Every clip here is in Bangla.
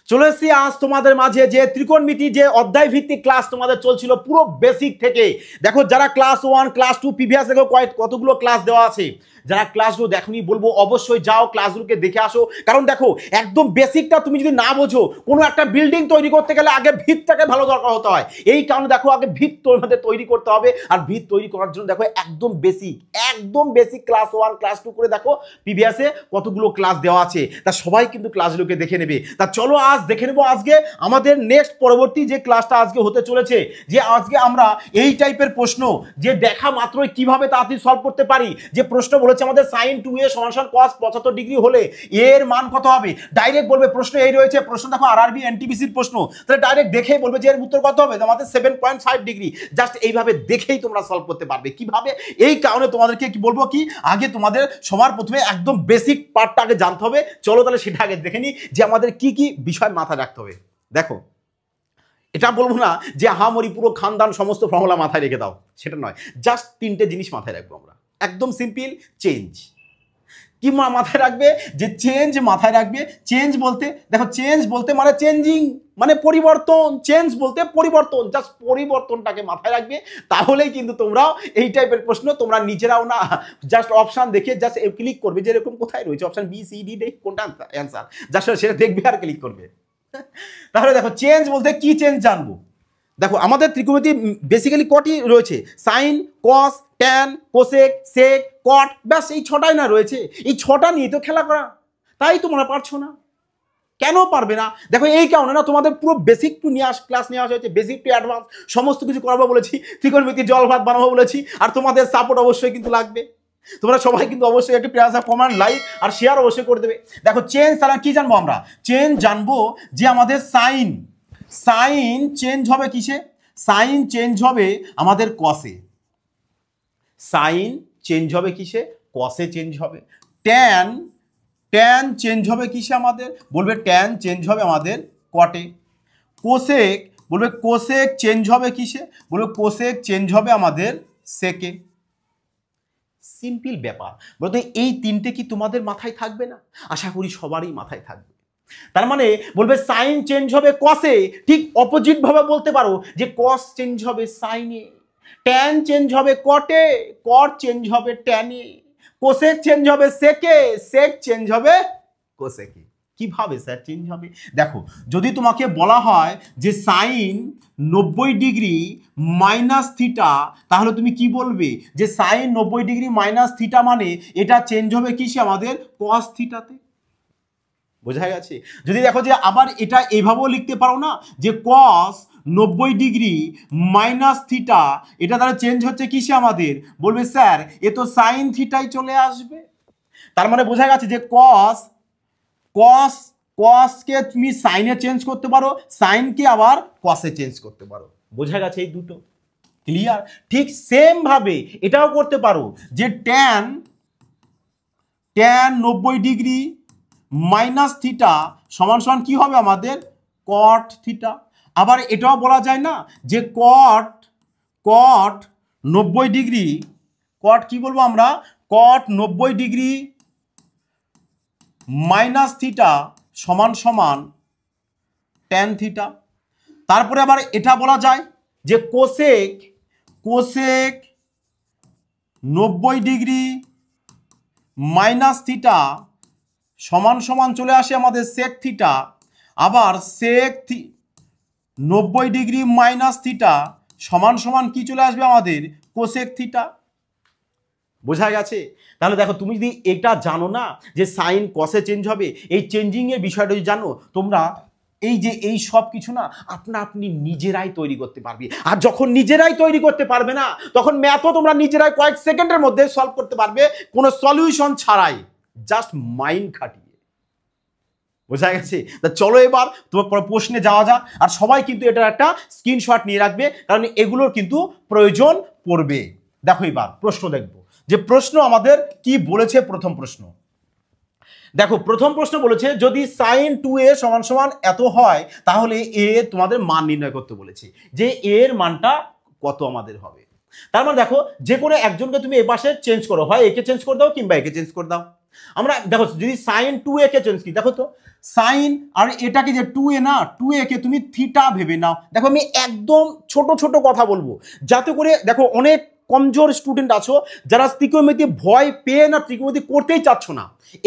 চলে এসেছি আজ তোমাদের মাঝে যে ত্রিকোণমিতি যে অধ্যায় ভিত্তিক ক্লাস তোমাদের চলছিল পুরো বেসিক থেকে। দেখো যারা ক্লাস 1 ক্লাস 2 প্রিভিয়াস থেকে কতগুলো ক্লাস দেওয়া আছে, যারা ক্লাসগুলো দেখোনি বলবো অবশ্যই যাও ক্লাসগুলোকে দেখে আসো। কারণ দেখো একদম বেসিকটা তুমি যদি না বোঝো, কোনো একটা বিল্ডিং তৈরি করতে গেলে আগে ভিতটাকে ভালো দরকার হতে হয়। এই কারণে দেখো আগে ভিত তোমাদের তৈরি করতে হবে, আর ভিত তৈরি করার জন্য দেখো একদম বেসিক ক্লাস 1 ক্লাস 2 করে দেখো প্রিভিয়াসে কতগুলো ক্লাস দেওয়া আছে, তা সবাই কিন্তু ক্লাসগুলোকে দেখে নেবে। তা চলো আজ দেখে নেবো আজকে আমাদের নেক্সট পরবর্তী যে ক্লাসটা আজকে হতে চলেছে, যে আজকে আমরা এই টাইপের প্রশ্ন যে দেখা মাত্রই কিভাবে তাড়াতাড়ি সলভ করতে পারি। যে প্রশ্ন বলেছে আমাদের sin 2a = cos 75 ডিগ্রি হলে এর মান কত হবে, ডাইরেক্ট বলবে প্রশ্ন এই রয়েছে। প্রশ্ন দেখো আরআরবি এনটিপিসির প্রশ্ন, তাহলে ডাইরেক্ট দেখেই বলবে যে এর উত্তর কত হবে, আমাদের 7.5 ডিগ্রি। জাস্ট এইভাবে দেখেই তোমরা সলভ করতে পারবে। কিভাবে, এই কারণে তোমাদেরকে কি বলবো কি আগে তোমাদের সবার প্রথমে একদম বেসিক পার্টটা আগে জানতে হবে। চলো তাহলে সেটা আগে দেখে নিই যে আমাদের কি কি বিষয় মাথায় রাখতে হবে। দেখো এটা বলবো না যে হামরি পুরো খানদান সমস্ত ফর্মুলা মাথায় রেখে দাও, সেটা নয়। জাস্ট তিনটে জিনিস মাথায় রাখবো আমরা, একদম সিম্পল। চেঞ্জ কি মাথায় রাখবে, যে চেঞ্জ মাথায় রাখবে। চেঞ্জ বলতে দেখো, চেঞ্জ বলতে মানে চেঞ্জিং, মানে পরিবর্তন। চেঞ্জ বলতে পরিবর্তন, জাস্ট পরিবর্তনটাকে মাথায় রাখবে। তাহলেই কিন্তু তোমরাও এই টাইপের প্রশ্ন তোমরা নিজেরাও না জাস্ট অপশান দেখে জাস্ট ক্লিক করবে, যে এরকম কোথায় রয়েছে অপশান বি সি ডি দেখে কোনটা অ্যান্সার, জাস্ট সেটা দেখবে আর ক্লিক করবে। তাহলে দেখো চেঞ্জ বলতে কি চেঞ্জ জানবো। দেখো আমাদের ত্রিকোণমিতি বেসিক্যালি কটি রয়েছে, সাইন, কস, ট্যান, কোসেক, সেক, কট, ব্যাস এই ছটাই না রয়েছে। এই ছটা নিয়ে তো খেলা করা, তাই তোমরা পারছো না। কেন পারবে না, দেখো এই কারণে না তোমাদের পুরো বেসিক টু ক্লাস নিয়ে আসা হয়েছে, বেসিক টু অ্যাডভান্স সমস্ত কিছু করাবো বলেছি, ত্রিকোণমিতি জল ভাত বানাবো বলেছি। আর তোমাদের সাপোর্ট অবশ্যই কিন্তু লাগবে, তোমরা সবাই কিন্তু অবশ্যই একটি প্রেয়ার কমেন্ট লাইক আর শেয়ার অবশ্যই করে দেবে। দেখো চেঞ্জ তাহলে কি জানবো আমরা, চেঞ্জ জানবো যে আমাদের সাইন চেঞ্জ হবে কিসে, সাইন চেঞ্জ হবে আমাদের কসে। সাইন চেঞ্জ হবে কিসে, কসে চেঞ্জ হবে। ট্যান চেঞ্জ হবে কিসে আমাদের, বলবে ট্যান চেঞ্জ হবে আমাদের কটে। কোসেক বলবে কোসেক চেঞ্জ হবে কিসে, বলবে কোসেক চেঞ্জ হবে আমাদের সেকে। সিম্পল ব্যাপার। বলতে এই তিনটে কি তোমাদের মাথায় থাকবে না? আশা করি সবারই মাথায় থাকবে। তার মানে বলবে সাইন চেঞ্জ হবে কসে, ঠিক অপোজিট ভাবে বলতে পারো যে কস চেঞ্জ হবে সাইনে, ট্যান চেঞ্জ হবে কটে, কট চেঞ্জ হবে ট্যানে, কোসেক চেঞ্জ হবে সেকে, সেক চেঞ্জ হবে কোসেকে। কিভাবে স্যার চেঞ্জ হবে? দেখো যদি তোমাকে বলা হয় যে সাইন 90 ডিগ্রি মাইনাস থিটা, তাহলে তুমি কি বলবে যে সাইন 90 ডিগ্রি মাইনাস থিটা মানে এটা চেঞ্জ হবে কিসে আমাদের কস থিটাতে। বোঝা গেছে? যদি দেখো যে আবার এটা এইভাবেও লিখতে পারো না যে কস 90 ডিগ্রি মাইনাস থিটা, এটা তাহলে চেঞ্জ হচ্ছে কিসে আমাদের, বলবে স্যার এ তো সাইন থিটাই চলে আসবে। তার মানে বোঝা গেছে যে কসকে তুমি সাইনে চেঞ্জ করতে পারো, সাইনকে আবার কসে চেঞ্জ করতে পারো। বোঝা গেছে এই দুটো? ক্লিয়ার? ঠিক সেম ভাবে এটাও করতে পারো যে ট্যান 90 ডিগ্রি মাইনাস থিটা সমান সমান কি হবে আমাদের কট থিটা। আবার এটাও বলা যায় না যে কট 90 ডিগ্রি, কট কি বলবো আমরা, কট 90 ডিগ্রি মাইনাস থিটা সমান সমান ট্যান থিটা। তারপরে আবার এটা বলা যায় যে কোসেক 90 ডিগ্রি মাইনাস থিটা সমান সমান চলে আসে আমাদের সেক থিটা। আবার সেক 90 ডিগ্রি মাইনাস থিটা সমান সমান কি চলে আসবে আমাদের কোসেক থিটা। বোঝা গেছে? তাহলে দেখো তুমি যদি এটা জানো না যে সাইন কসে চেঞ্জ হবে, এই চেঞ্জিং এর বিষয়টা যদি জানো, তোমরা এই যে এই সব কিছু না আপনি নিজেরাই তৈরি করতে পারবে। আর যখন নিজেরাই তৈরি করতে পারবে না, তখন ম্যাথও তোমরা নিজেরাই কয়েক সেকেন্ডের মধ্যে সলভ করতে পারবে, কোনো সলিউশন ছাড়াই, জাস্ট মাইন্ড খাটিয়ে। বোঝা গেছে? তা চলো এবার তোমার প্রশ্নে যাওয়া যাক। আর সবাই কিন্তু এটার একটা স্ক্রিনশট নিয়ে রাখবে, কারণ এগুলোর কিন্তু প্রয়োজন পড়বে। দেখো এবার প্রশ্ন দেখবো, যে প্রশ্ন আমাদের কি বলেছে। প্রথম প্রশ্ন দেখো, প্রথম প্রশ্ন বলেছে যদি sin 2a সমান সমান এত হয়, তাহলে এ তোমাদের মান নির্ণয় করতে বলেছে, যে এর মানটা কত আমাদের হবে। তার মানে দেখো যে কোনো একজনকে তুমি এ পাশে চেঞ্জ করো, হয় একে চেঞ্জ করে দাও কিংবা একে চেঞ্জ করে দাও। আমরা দেখো যদি সাইন 2a কে চেঞ্জ কি, দেখো তো সাইন আর এটাকে যে 2a না, 2a কে তুমি থিটা ভেবে নাও। দেখো আমি একদম ছোট ছোট কথা বলবো যাতে করে দেখো অনেক কমজোর স্টুডেন্ট আছো যারা ত্রিকোণমিতি ভয় পেয়ে না ত্রিকোণমিতি করতেই চাচ্ছ না,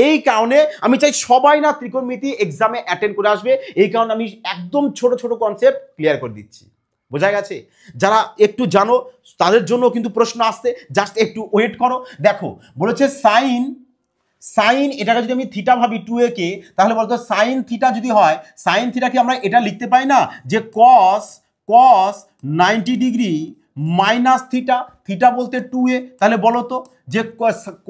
এই কারণে আমি চাই সবাই না ত্রিকোণমিতি এক্সামে অ্যাটেন্ড করে আসবে। এই কারণে আমি একদম ছোট ছোট কনসেপ্ট ক্লিয়ার করে দিচ্ছি, বোঝা গেছে? যারা একটু জানো তাদের জন্য কিন্তু প্রশ্ন আসছে, জাস্ট একটু ওয়েট করো। দেখো বলেছে সাইন এটাকে যদি আমি থিটা ভাবি 2a কে, তাহলে বলতো সাইন থিটা যদি হয়, সাইন থিটাকে আমরা এটা লিখতে পাই না যে কস 90 ডিগ্রি মাইনাস থিটা, থিটা বলতে 2a, তাহলে বলো তো যে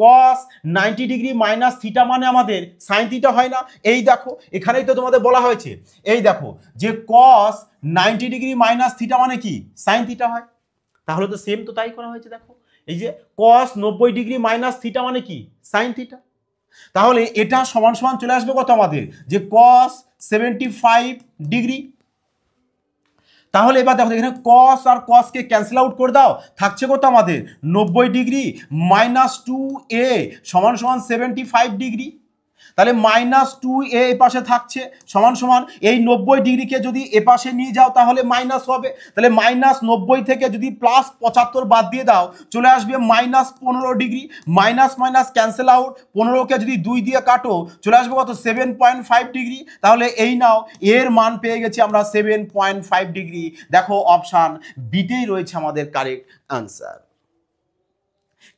কস 90 ডিগ্রি মাইনাস থিটা মানে আমাদের সাইন থিটা হয় না? এই দেখো এখানেই তো তোমাদের বলা হয়েছে, এই দেখো যে কস 90 ডিগ্রি মাইনাস থিটা মানে কি সাইন থিটা হয়, তাহলে তো সেম তো তাই করা হয়েছে। দেখো এই যে কস 90 ডিগ্রি মাইনাস থিটা মানে কি সাইন থিটা, তাহলে এটা সমান সমান চলে আসবে কত আমাদের যে কস 75 ডিগ্রি। তাহলে এবার দেখো এখানে কস আর কসকে ক্যান্সেল আউট করে দাও, থাকছে কত আমাদের 90 ডিগ্রি মাইনাস 2a সমান সমান 75 ডিগ্রি। তাহলে মাইনাস 2a এ পাশে থাকছে সমান সমান এই 90 ডিগ্রিকে যদি এ পাশে নিয়ে যাও তাহলে মাইনাস হবে, তাহলে মাইনাস 90 থেকে যদি প্লাস 75 বাদ দিয়ে দাও চলে আসবে minus 15 degree, minus minus cancel out, 15কে যদি 2 দিয়ে কাটো চলে আসবে কত 7.5 ডিগ্রি। তাহলে এই নাও এর মান পেয়ে গেছি আমরা 7.5 ডিগ্রি। দেখো অপশান বিতেই রয়েছে আমাদের কারেক্ট আনসার।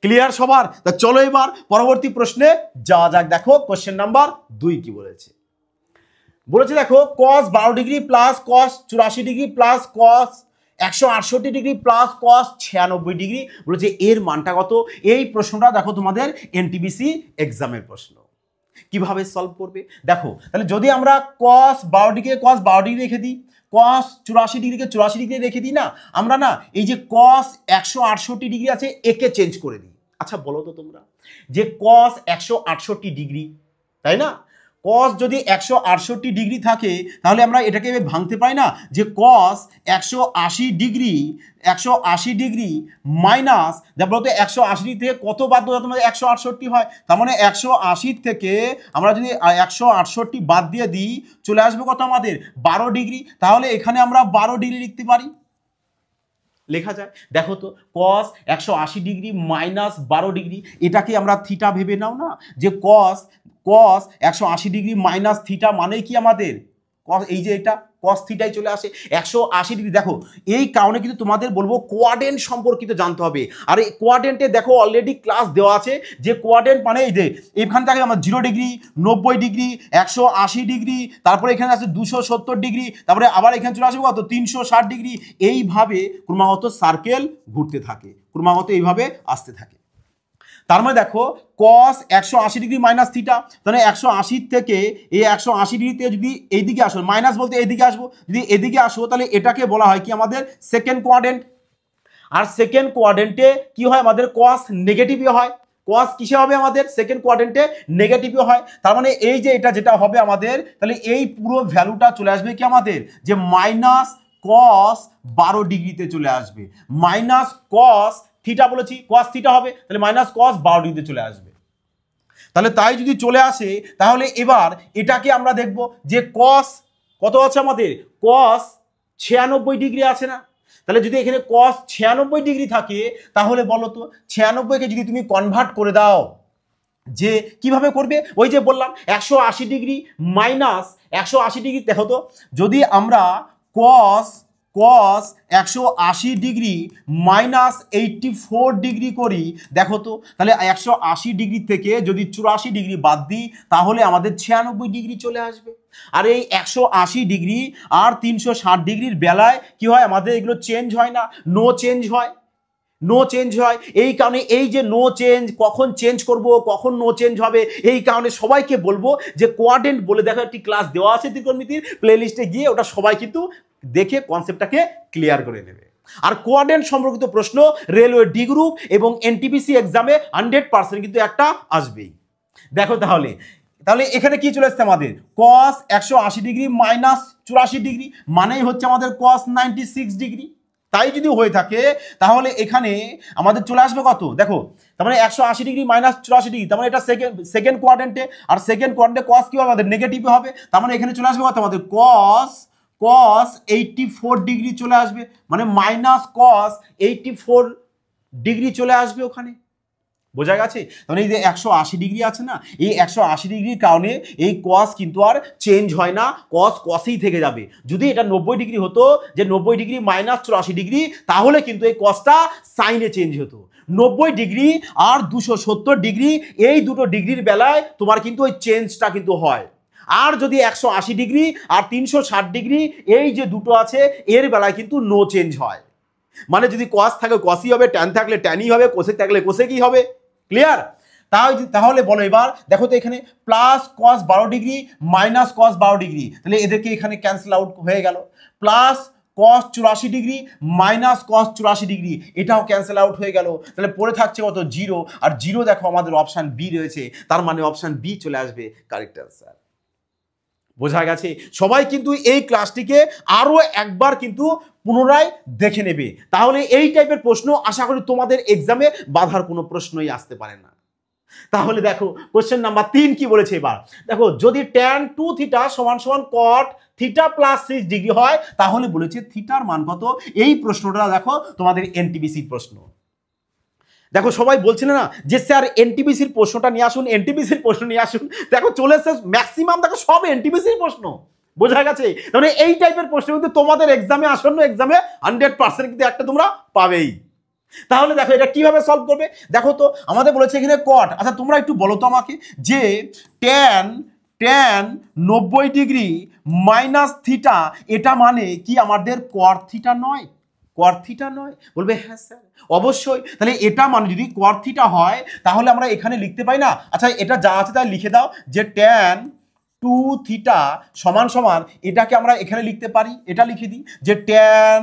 ক্লিয়ার সবার? তা চলো এবার পরবর্তী প্রশ্নে যাওয়া যাক। দেখো কোশ্চেন নাম্বার 2 কি বলেছে, দেখো cos 12 degree plus cos 84 degree plus cos 168 degree plus cos 96 degree, বলেছে এর মানটা কত? এই প্রশ্নটা দেখো তোমাদের এনটিপিসি এক্সামের প্রশ্ন, কিভাবে সলভ করবে দেখো। তাহলে যদি আমরা cos 12 ডিগ্রি cos 12 ডিগ্রি রেখে দিই, cos 84 ডিগ্রিকে 84 ডিগ্রি রেখে দিই না, আমরা না এই যে cos 168 ডিগ্রি আছে একে চেঞ্জ করে দিই। আচ্ছা বলো তো তোমরা যে cos 168 ডিগ্রি, তাই না? cos যদি 168 ডিগ্রি থাকে তাহলে আমরা এটাকে ভাঙতে পারি না যে cos 180 ডিগ্রি মাইনাস যা বলতো 180 ডিগ্রি থেকে কত বাদ দেওয়া তোমাদের 168 হয়, তার মানে 180 থেকে আমরা যদি 168 বাদ দিয়ে দিই চলে আসবে কত আমাদের 12 ডিগ্রি। তাহলে এখানে আমরা 12 ডিগ্রি লিখতে পারি, লেখা যায়। দেখো তো cos 180 ডিগ্রি মাইনাস 12 ডিগ্রি, এটাকে আমরা থিটা ভেবে নাও না যে cos 180 ডিগ্রি মাইনাস থিটা মানে কি আমাদের এই যে এটা cos থিটাই চলে আসে 180 ডিগ্রি। দেখো এই কারণে কিন্তু তোমাদের বলবো কোয়াড্রেন্ট সম্পর্কিত জানতে হবে। আর এই কোয়াড্রেন্টে দেখো অলরেডি ক্লাস দেওয়া আছে যে কোয়াড্রেন্ট মানে এই যে এখান থেকে আমরা 0 ডিগ্রি 90 ডিগ্রি 180 ডিগ্রি, তারপরে এখানে আছে 270 ডিগ্রি, তারপরে আবার এখানে চলে আসবে কত 360 ডিগ্রি, এইভাবে ক্রমাগত সার্কেল ঘুরতে থাকে, ক্রমাগত এইভাবে আসতে থাকে। তার মানে দেখো cos 180 ডিগ্রি মাইনাস থিটা, তাহলে 180 থেকে এই 180 ডিগ্রিতে যদি এইদিকে আসো, মাইনাস বলতে এইদিকে আসবো, যদি এদিকে আসো তাহলে এটাকে বলা হয় কি আমাদের সেকেন্ড কোয়াড্রেন্ট। আর সেকেন্ড কোয়াড্রেন্টে কি হয় আমাদের cos নেগেটিভই হয়, cos কিসে হবে আমাদের সেকেন্ড কোয়াড্রেন্টে নেগেটিভই হয়। তার মানে এই যে এটা যেটা হবে আমাদের, তাহলে এই পুরো ভ্যালুটা চলে আসবে কি আমাদের যে মাইনাস cos 12 ডিগ্রিতে চলে আসবে, মাইনাস cos থিটা বলেছি cos থিটা হবে, তাহলে মাইনাস cos 12 ডিগ্রিতে চলে আসবে। তাহলে তাই যদি চলে আসে তাহলে এবার এটাকে আমরা দেখব যে cos কত আছে আমাদের cos 96 ডিগ্রি আছে না, তাহলে যদি এখানে cos 96 ডিগ্রি থাকে তাহলে বলো তো 96কে যদি তুমি কনভার্ট করে দাও যে কিভাবে করবে, ওই যে বললাম 180 ডিগ্রি মাইনাস 180 ডিগ্রি, দেখো তো যদি আমরা cos 180 ডিগ্রি মাইনাস 84 ডিগ্রি করি, দেখো তো তাহলে 180 ডিগ্রি থেকে যদি 84 ডিগ্রি বাদ দিই তাহলে আমাদের 96 ডিগ্রি চলে আসবে। আর এই 180 ডিগ্রি আর 360 ডিগ্রির বেলায় কি হয় আমাদের এগুলো চেঞ্জ হয় না, নো চেঞ্জ হয়, নো চেঞ্জ হয়। এই কারণে এই যে নো চেঞ্জ, কখন চেঞ্জ করব কখন নো চেঞ্জ হবে, এই কারণে সবাইকে বলবো যে কোয়াড্রেন্ট বলে দেখো একটি ক্লাস দেওয়া আছে ত্রিকোণমিতির, প্লেলিস্টে গিয়ে ওটা সবাই কিন্তু দেখে কনসেপ্টটাকে ক্লিয়ার করে নেবে। আর কোয়াড্রেন্ট সম্পর্কিত প্রশ্ন রেলওয়ে ডি গ্রুপ এবং এনটিপিসি এক্সামে 100% কিন্তু একটা আসবেই। দেখো তাহলে এখানে কি চলে আসছে আমাদের cos 180 ডিগ্রি মাইনাস 84 ডিগ্রি মানেই হচ্ছে আমাদের cos 96 ডিগ্রি। তাই যদি হয়ে থাকে তাহলে এখানে আমাদের চলে আসবে কত দেখো, তার মানে 180 ডিগ্রি মাইনাস 84 ডিগ্রি, তার মানে এটা সেকেন্ড কোয়াড্রেন্টে, আর সেকেন্ড কোয়াড্রেন্টে কস কি হবে আমাদের নেগেটিভ হবে, তার মানে এখানে চলে আসবে কত আমাদের cos 84 ডিগ্রি চলে আসবে, মানে মাইনাস cos 84 ডিগ্রি চলে আসবে ওখানে। বোঝা গেছে? তাহলে এই যে 180 ডিগ্রি আছে না, এই 180 ডিগ্রির কারণে এই কস কিন্তু আর চেঞ্জ হয় না, কসই থেকে যাবে। যদি এটা 90 ডিগ্রি হতো, যে 90 ডিগ্রি মাইনাস 84 ডিগ্রি, তাহলে কিন্তু এই কসটা সাইনে চেঞ্জ হতো। 90 ডিগ্রি আর 270 ডিগ্রি, এই দুটো ডিগ্রির বেলায় তোমার কিন্তু ওই চেঞ্জটা কিন্তু হয়। আর যদি 180 ডিগ্রি আর 360 ডিগ্রি, এই যে দুটো আছে এর বেলায় কিন্তু নো চেঞ্জ হয়। মানে যদি কস থাকে কসই হবে, ট্যান থাকলে ট্যানই হবে, কোসেক থাকলে কোসেকই হবে। ক্লিয়ার? তাহলে বলো এবার দেখো তো এখানে plus cos 12 degree minus cos 12 degree, তাহলে এদেরকে এখানে ক্যান্সেল আউট হয়ে গেল। Plus cos 84 degree minus cos 84 degree, এটাও ক্যান্সেল আউট হয়ে গেল। তাহলে পড়ে থাকছে কত 0, আর 0 দেখো আমাদের অপশান বি রয়েছে, তার মানে অপশান বি চলে আসবে কারেক্ট অ্যান্সার। বোঝা গেছে? সবাই কিন্তু এই ক্লাসটিকে আরো একবার কিন্তু পুনরায় দেখে নেবে, তাহলে এই টাইপের প্রশ্ন আশা করি তোমাদের এক্সামে বাধার কোনো প্রশ্নই আসতে পারে না। তাহলে দেখো কোশ্চেন নাম্বার 3 কি বলেছে এবার দেখো, যদি tan 2 থিটা সমান সমান cot থিটা প্লাস 6 ডিগ্রি হয়, তাহলে বলেছে থিটার মান কত। এই প্রশ্নটা দেখো তোমাদের এনটিপিসির প্রশ্ন। দেখো সবাই বলছিল না যে স্যার এনটিপিসির প্রশ্নটা নিয়ে আসুন, এনটিপিসির প্রশ্ন নিয়ে আসুন, দেখো চলে এসেছে ম্যাক্সিমাম, দেখো সব এনটিপিসির প্রশ্ন। বোঝা গেছে? মানে এই টাইপের প্রশ্ন কিন্তু তোমাদের এক্সামে, আসন্ন এক্সামে 100% কিন্তু একটা তোমরা পাবেই। তাহলে দেখো এটা কিভাবে সলভ করবে, দেখো তো আমাদের বলেছে এখানে কট। আচ্ছা তোমরা একটু বলো তো আমাকে যে ট্যান 90 ডিগ্রি মাইনাস থিটা, এটা মানে কি আমাদের কট থিটা নয়? কট থিটা নয়? বলবে হ্যাঁ স্যার অবশ্যই। তাহলে এটা মানে যদি কট থিটা হয়, তাহলে আমরা এখানে লিখতে পাই না? আচ্ছা এটা যা আছে তাই লিখে দাও, যে ট্যান 2 থিটা সমান সমান, এটাকে আমরা এখানে লিখতে পারি, এটা লিখে দিই যে tan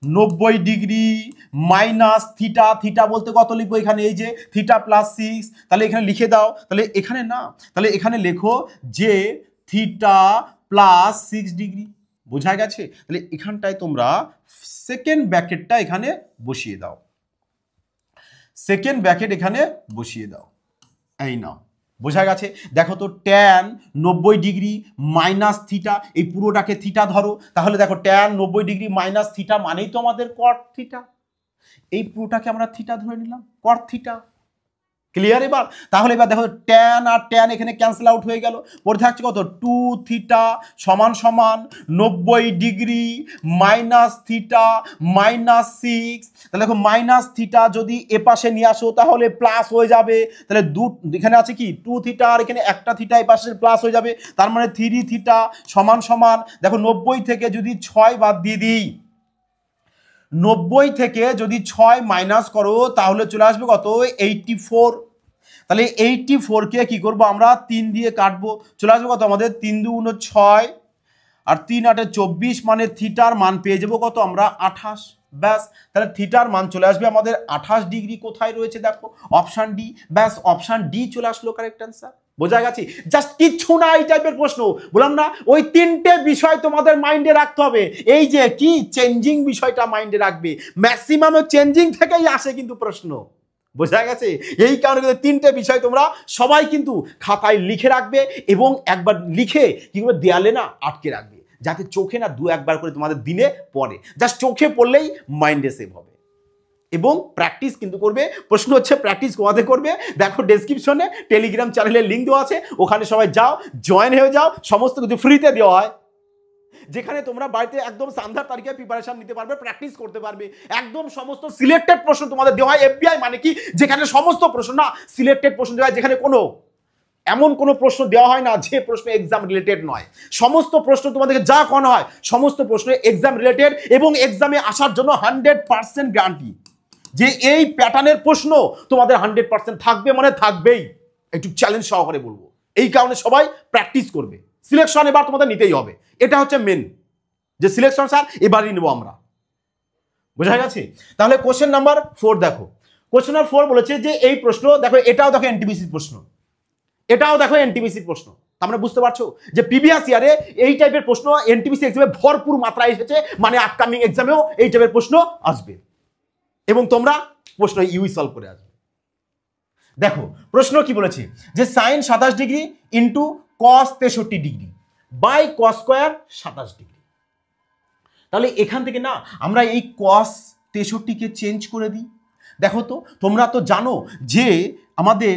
90 degree minus theta, theta বলতে কত লিখবো এখানে, এই যে থিটা প্লাস 6, তাহলে এখানে লিখে দাও। তাহলে এখানে না, তাহলে এখানে লেখো যে থিটা প্লাস 6 ডিগ্রি। বোঝা গেছে? তাহলে এখানটায় তোমরা সেকেন্ড ব্র্যাকেটটা এখানে বসিয়ে দাও, সেকেন্ড ব্র্যাকেট এখানে বসিয়ে দাও, এই নাও। বোঝা গেছে? দেখো তো ট্যান 90 ডিগ্রি মাইনাস থিটা, এই পুরোটাকে থিটা ধরো, তাহলে দেখো ট্যান 90 ডিগ্রি মাইনাস থিটা মানেই তো আমাদের কট থিটা, এই পুরোটাকে আমরা থিটা ধরে নিলাম, কট থিটা। ক্লিয়ার? এবার তাহলে এবার দেখো ট্যান আর ট্যান এখানে ক্যান্সেল আউট হয়ে গেল, পড়ে থাকছে কত 2 থিটা সমান সমান 90 ডিগ্রি মাইনাস থিটা মাইনাস 6। তাহলে দেখো মাইনাস থিটা যদি এ পাশে নিয়ে আসো তাহলে প্লাস হয়ে যাবে, তাহলে এখানে আছে কি 2 থিটা আর এখানে একটা থিটা এই পাশে প্লাস হয়ে যাবে, তার মানে 3 থিটা সমান সমান, দেখো 90 থেকে যদি 6 বাদ দিয়ে দিই, 90 থেকে যদি 6 মাইনাস করো তাহলে চলে আসবে কত 84। তাহলে 84কে কি করব আমরা 3 দিয়ে কাটবো, চলে আসবে কত আমাদের 3 2 গুণ 6 আর 3 8 24, মানে থিটার মান পেয়ে যাবো কত আমরা 28। ব্যাস, তাহলে থিটার মান চলে আসবে আমাদের 28 ডিগ্রি। কোথায় রয়েছে দেখো অপশান ডি। ব্যাস অপশান ডি চলে আসলো কারেক্ট অ্যান্সার। বোঝা গেছে? জাস্ট কিচ্ছু না, এই টাইপের প্রশ্ন বললাম না, ওই 3টে বিষয় তোমাদের মাইন্ডে রাখতে হবে। এই যে কি চেঞ্জিং বিষয়টা মাইন্ডে রাখবে, ম্যাক্সিমাম চেঞ্জিং থেকেই আসে কিন্তু প্রশ্ন। বোঝা গেছে? এই কারণে কিন্তু 3টে বিষয় তোমরা সবাই কিন্তু খাতায় লিখে রাখবে, এবং একবার লিখে কি করে দেয়ালে না আটকে রাখবে, যাতে চোখে না 2-1 করে তোমাদের দিনে পড়ে। জাস্ট চোখে পড়লেই মাইন্ডে সেভ হবে। এবং প্র্যাকটিস কিন্তু করবে। প্রশ্ন হচ্ছে প্র্যাকটিস কোয়াতে করবে, দেখো ডেসক্রিপশনে টেলিগ্রাম চ্যানেলের লিঙ্ক দেওয়া আছে, ওখানে সবাই যাও, জয়েন হয়ে যাও। সমস্ত কিছু ফ্রিতে দেওয়া হয়, যেখানে তোমরা বাড়িতে একদম সন্ধ্যার তারিখে প্রিপারেশন নিতে পারবে, প্র্যাকটিস করতে পারবে। একদম সমস্ত সিলেক্টেড প্রশ্ন তোমাদের দেওয়া হয়। এফবিআই মানে কি, যেখানে সমস্ত প্রশ্ন না সিলেক্টেড প্রশ্ন দেওয়া হয়, যেখানে কোনো এমন কোনো প্রশ্ন দেওয়া হয় না যে প্রশ্ন এক্সাম রিলেটেড নয়। সমস্ত প্রশ্ন তোমাদেরকে যা করানো হয় সমস্ত প্রশ্ন এক্সাম রিলেটেড, এবং এক্সামে আসার জন্য 100% গ্যারান্টি যে এই প্যাটার্নের প্রশ্ন তোমাদের 100% থাকবে, মানে থাকবেই। একটু চ্যালেঞ্জ সহকারে বলবো, এই কারণে সবাই প্র্যাকটিস করবে। সিলেকশন এবার তোমাদের নিতেই হবে, এটা হচ্ছে মেন, যে সিলেকশন স্যার এবারই নেবো আমরা। বোঝা গেছে? তাহলে কোশ্চেন নাম্বার 4 দেখো, কোশ্চেন নাম্বার 4 বলেছে যে এই প্রশ্ন দেখো, এটাও দেখো এনটিপিসির প্রশ্ন, এটাও দেখো এনটিপিসির প্রশ্ন। তোমরা বুঝতে পারছো যে প্রিভিয়াস ইয়ারে এই টাইপের প্রশ্ন এনটিপিসি এক্সামে ভরপুর মাত্রায় এসেছে, মানে আপকামিং এক্সামেও এই টাইপের প্রশ্ন আসবে এবং তোমরা প্রশ্ন ইউই সলভ করে আসবে। দেখো প্রশ্ন কি বলেছে যে sin 27 degree into cos 63 degree by cos square 27 degree. তাহলে এখান থেকে না আমরা এই cos 63 কে চেঞ্জ করে দিই। দেখো তো তোমরা তো জানো যে আমাদের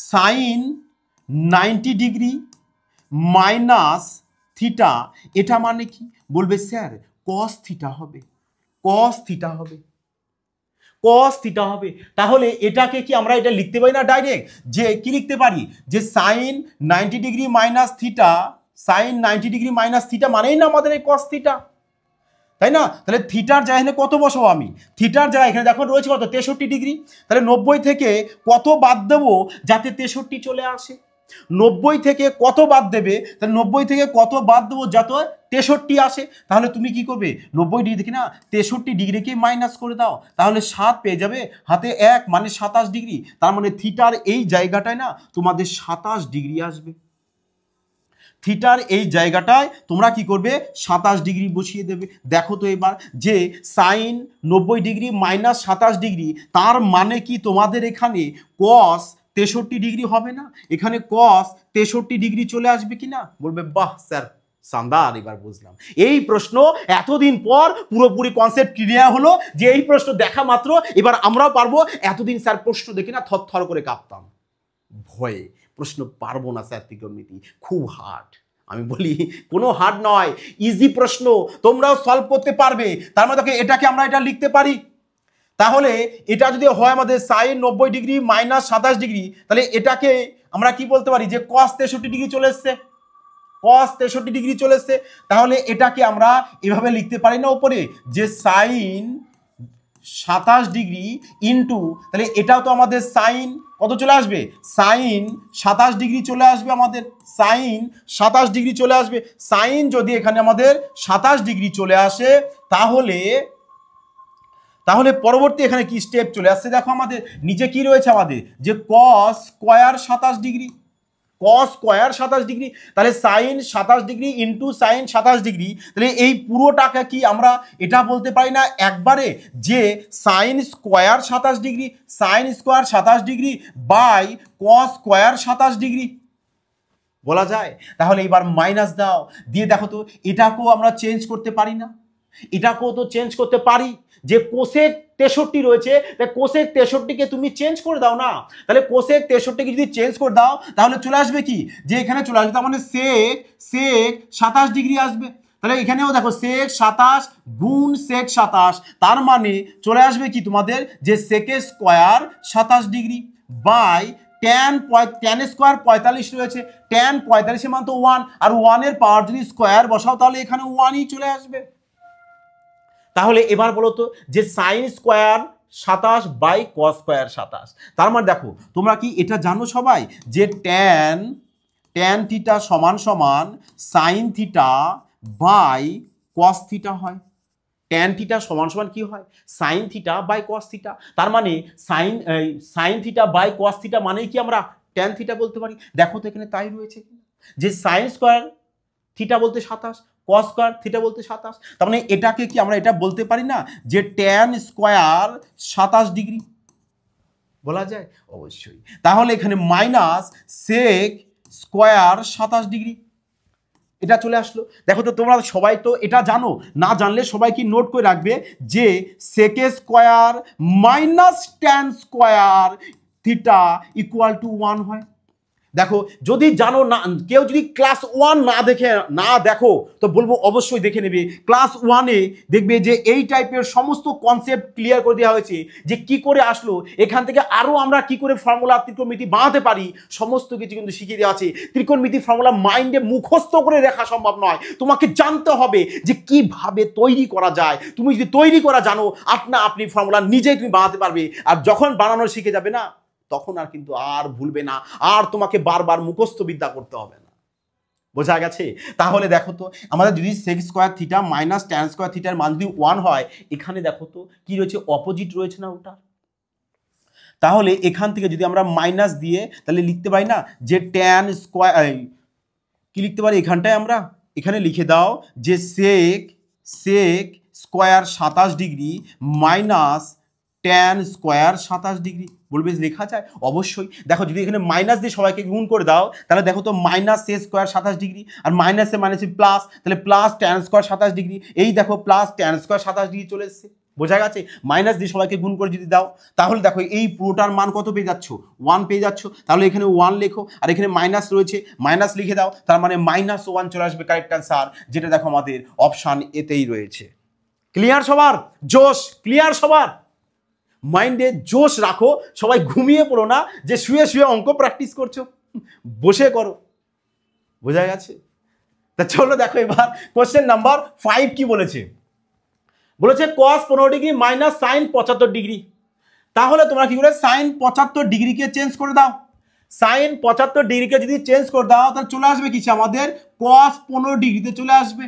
sin 90 ডিগ্রি মাইনাস থিটা এটা মানে কি, বলবে স্যার cos থিটা হবে, cos থিটা হবে, cos থিটা হবে। তাহলে এটাকে কি আমরা এটা লিখতে পারি না ডাইরেক্ট, যে কি লিখতে পারি যে sin 90 degree minus theta, sin 90 degree minus theta মানেই না আমাদের এই cos থিটা, তাই না? তাহলে থিটার জায়গায় কত বসাবো আমি, থিটার জায়গায় এখানে দেখো রয়েছে কত 63 ডিগ্রি, তাহলে 90 থেকে কত বাদ দেবো যাতে 63 চলে আসে, 90 থেকে কত বাদ দেবে, তাহলে 90 থেকে কত বাদ দেবো যাতে 63 আসে। তাহলে তুমি কি করবে 90 ডিগ্রি থেকে না 63 ডিগ্রিকে মাইনাস করে দাও, তাহলে 7 পেয়ে যাবে, হাতে 1 মানে 27 ডিগ্রি, তার মানে থিটার এই জায়গাটায় না তোমাদের 27 ডিগ্রি আসবে। থিটার এই জায়গাটায় তোমরা কি করবে 27 ডিগ্রি বসিয়ে দেবে। দেখো তো এবার যে সাইন 90 ডিগ্রি মাইনাস 27 ডিগ্রি, তার মানে কি তোমাদের এখানে cos 63 ডিগ্রি হবে না, এখানে cos 63 ডিগ্রি চলে আসবে কি না, বলবে বাহ স্যার শানদার, এবার বুঝলাম। এই প্রশ্ন এতদিন পর পুরোপুরি কনসেপ্ট ক্লিয়ার হলো যে এই প্রশ্ন দেখা মাত্র এবার আমরাও পারবো। এতদিন স্যার প্রশ্ন দেখে না থরথর করে কাঁপতাম ভয়ে, প্রশ্ন পারবো না স্যার ত্রিকোণমিতি খুব হার্ড। আমি বলি কোনো হার্ড নয়, ইজি প্রশ্ন, তোমরাও সলভ করতে পারবে। তার মানে এটাকে আমরা এটা লিখতে পারি, তাহলে এটা যদি হয় আমাদের সাইন 90 ডিগ্রি মাইনাস 27 ডিগ্রি, তাহলে এটাকে আমরা কি বলতে পারি যে cos 63 ডিগ্রি চলে এসছে, cos 63 ডিগ্রি চলে এসছে। তাহলে এটাকে আমরা এভাবে লিখতে পারি না উপরে যে সাইন 27 ডিগ্রি ইন্টু, তাহলে এটাও তো আমাদের সাইন কত চলে আসবে, সাইন 27 ডিগ্রি চলে আসবে, আমাদের সাইন 27 ডিগ্রি চলে আসবে। সাইন যদি এখানে আমাদের 27 ডিগ্রি চলে আসে তাহলে পরবর্তী এখানে কি স্টেপ চলে আসছে, দেখো আমাদের নিচে কি রয়েছে আমাদের যে cos square 27 degree, cos square 27 degree, তাহলে sine 27 degree into sine 27 degree, তাহলে এই পুরোটাকে কি আমরা এটা বলতে পারি না একবারে যে sine square 27 degree, sine square 27 degree by cos square 27 degree বলা যায়। তাহলে এবার মাইনাস দাও, দিয়ে দেখো তো এটাকেও আমরা চেঞ্জ করতে পারি না, এটাকেও তো চেঞ্জ করতে পারি, যে কোসেক 63 রয়েছে, তাই কোসেক 63কে তুমি চেঞ্জ করে দাও না, তাহলে কোসেক 63কে যদি চেঞ্জ করে দাও তাহলে চলে আসবে কি যে এখানে চলে আসবে তার মানে সেক 27 ডিগ্রি আসবে। তাহলে এখানেও দেখো সেক 27 গুণ সেক 27, তার মানে চলে আসবে কি তোমাদের যে sec square 27 degree by tan square 45 রয়েছে, tan 45 মান তো 1, আর 1 এর পাওয়ার যদি স্কয়ার বসাও তাহলে এখানে 1ই চলে আসবে। তাহলে এবার বলো তো যে sine square 27 by cos square 27, তার মানে দেখো তোমরা কি এটা জানো সবাই যে tan থিটা সমান সমান sine theta by cos theta হয়, tan থিটা সমান সমান কি হয় sine theta by cos theta, তার মানে sine theta by cos theta মানে কি আমরা tan থিটা বলতে পারি। দেখো তো এখানে তাই রয়েছে যে সাইন স্কয়ার থিটা বলতে 27, cos স্কয়ার থিটা বলতে 27, তার মানে এটাকে কি আমরা এটা বলতে পারি না যে tan স্কয়ার 27 ডিগ্রি বলা যায়, অবশ্যই। তাহলে এখানে মাইনাস সেক স্কয়ার 27 ডিগ্রি এটা চলে আসলো। দেখো তো তোমরা সবাই তো এটা জানো, না জানলে সবাই কি নোট করে রাখবে যে sec square minus tan square theta equal to 1 হয়। দেখো যদি জানো না, কেউ যদি ক্লাস 1 না দেখো তো বলবো অবশ্যই দেখে নেবে। ক্লাস 1-এ দেখবে যে এই টাইপের সমস্ত কনসেপ্ট ক্লিয়ার করে দেওয়া হয়েছে, যে কি করে আসলো, এখান থেকে আরও আমরা কি করে ফর্মুলা ত্রিকোণমিতি বানাতে পারি সমস্ত কিছু কিন্তু শিখিয়ে দেওয়া আছে। ত্রিকোণমিতি ফর্মুলা মাইন্ডে মুখস্থ করে রাখা সম্ভব নয়, তোমাকে জানতে হবে যে কিভাবে তৈরি করা যায়। তুমি যদি তৈরি করা জানো আপনি ফর্মুলা নিজেই তুমি বানাতে পারবে, আর যখন বানানো শিখে যাবে না তখন আর কিন্তু আর ভুলবে না, আর তোমাকে বারবার মুখস্থ বিদ্যা করতে হবে না। বোঝা গেছে? তাহলে দেখো তো আমাদের যদি sec square theta minus tan square থিটার মান যদি 1 হয়, এখানে দেখো তো কি রয়েছে অপোজিট রয়েছে না ওটা, তাহলে এখান থেকে যদি আমরা মাইনাস দিয়ে তাহলে লিখতে পারি না যে ট্যান স্কয়ার কি লিখতে পারি এখানটায় আমরা, এখানে লিখে দাও যে sec square 27 degree minus tan square 27 degree. বলবে লেখা যায়? অবশ্যই। দেখো যদি এখানে মাইনাস দিয়ে সবাইকে গুণ করে দাও তাহলে দেখো তো মাইনাস সে স্কোয়ার 27 ডিগ্রি আর মাইনাসে মাইনাসে প্লাস, তাহলে প্লাস ট্যান স্কোয়ার 27 ডিগ্রি। এই দেখো প্লাস ট্যান স্কোয়ার 27 ডিগ্রি চলে এসছে। বোঝা গেছে? মাইনাস দিয়ে সবাইকে গুণ করে যদি দাও তাহলে দেখো এই পুরোটার মান কত পেয়ে যাচ্ছ? 1 পেয়ে যাচ্ছ। তাহলে এখানে 1 লেখো আর এখানে মাইনাস রয়েছে, মাইনাস লিখে দাও, তার মানে -1 চলে আসবে কারেক্ট অ্যান্সার, যেটা দেখো আমাদের অপশান এতেই রয়েছে। ক্লিয়ার সবার? জোশ ক্লিয়ার সবার? মাইন্ডে জোশ রাখো, সবাই ঘুমিয়ে পড়ো না যে শুয়ে শুয়ে অঙ্ক প্র্যাকটিস করছো, বসে করো। বোঝা গেছে? তা চলো দেখো এবার কোশ্চেন নাম্বার 5 কি বলেছে। বলেছে cos 15 degree minus sine 75 degree. তাহলে তোমরা কি করে সাইন 75 ডিগ্রিকে চেঞ্জ করে দাও। সাইন 75 ডিগ্রিকে যদি চেঞ্জ করে দাও তাহলে চলে আসবে কিছু আমাদের cos 15 ডিগ্রিতে চলে আসবে।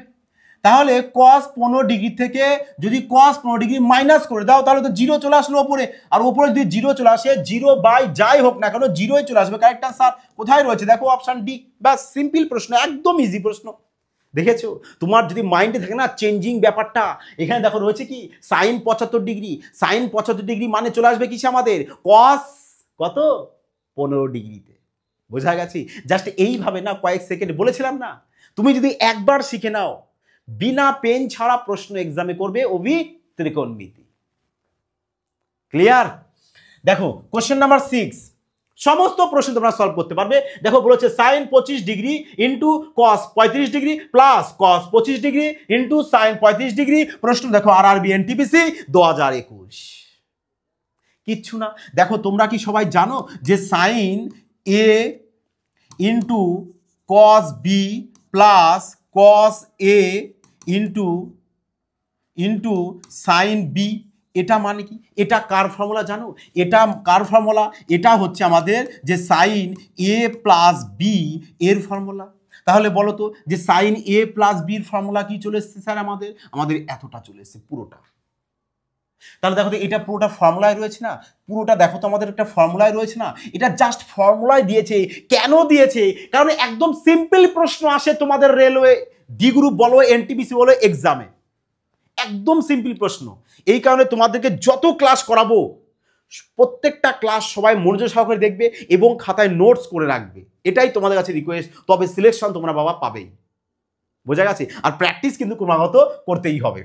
তাহলে cos 15 ডিগ্রি থেকে যদি cos 15 ডিগ্রি মাইনাস করে দাও তাহলে তো 0 চলে আসলো ওপরে, আর ওপরে যদি 0 চলে আসে 0 বাই যাই হোক না কেন 0ই চলে আসবে কারেক্ট আনসার। কোথায় রয়েছে দেখো অপশন ডি। বাস সিম্পল প্রশ্ন, একদম ইজি প্রশ্ন। দেখেছো? তোমার যদি মাইন্ডে থাকে না চেঞ্জিং ব্যাপারটা, এখানে দেখো রয়েছে কি সাইন 75 ডিগ্রি, সাইন 75 ডিগ্রি মানে চলে আসবে কিসে আমাদের cos কত 15 ডিগ্রিতে। বোঝা গেছে? জাস্ট এইভাবে না কয়েক সেকেন্ড বলেছিলাম না, তুমি যদি একবার শিখে নাও বিনা পেন ছাড়া প্রশ্ন এক্সামে করবে ওবি ত্রিকোণমিতি। ক্লিয়ার? দেখো কোশ্চেন নাম্বার 6 সমস্ত প্রশ্ন তোমরা সলভ করতে পারবে। দেখো বলেছে sine 25 degree into cos 35 degree plus cos 25 degree into sine 35 degree. প্রশ্ন দেখো RRB NTPC 2021। কিচ্ছু না। দেখো তোমরা কি সবাই জানো যে sine A into cos B plus cos A into sine B, এটা মানে কি? এটা কার ফর্মুলা জানো? এটা কার ফর্মুলা? এটা হচ্ছে আমাদের যে সাইন এ প্লাস বি এর ফর্মুলা। তাহলে বলো তো যে সাইন এ প্লাস বির ফর্মুলা কি চলে এসছে স্যার? আমাদের এতটা চলে এসছে পুরোটা। তাহলে দেখো তো এটা পুরোটা ফর্মুলায় রয়েছে না, পুরোটা দেখো তো আমাদের একটা ফর্মুলায় রয়েছে না। এটা জাস্ট ফর্মুলায় দিয়েছে। কেন দিয়েছে? কারণ একদম সিম্পল প্রশ্ন আসে তোমাদের রেলওয়ে ডি গ্রুপ বলো এনটিপিসি বলো এক্সামে, একদম সিম্পল প্রশ্ন। এই কারণে তোমাদেরকে যত ক্লাস করাবো প্রত্যেকটা ক্লাস সবাই মনোযোগ সহকারে দেখবে এবং খাতায় নোটস করে রাখবে, এটাই তোমাদের কাছে রিকোয়েস্ট। তবে সিলেকশন তোমরা বাবা পাবেই। বোঝা গেছে? আর প্র্যাকটিস কিন্তু ক্রমাগত করতেই হবে।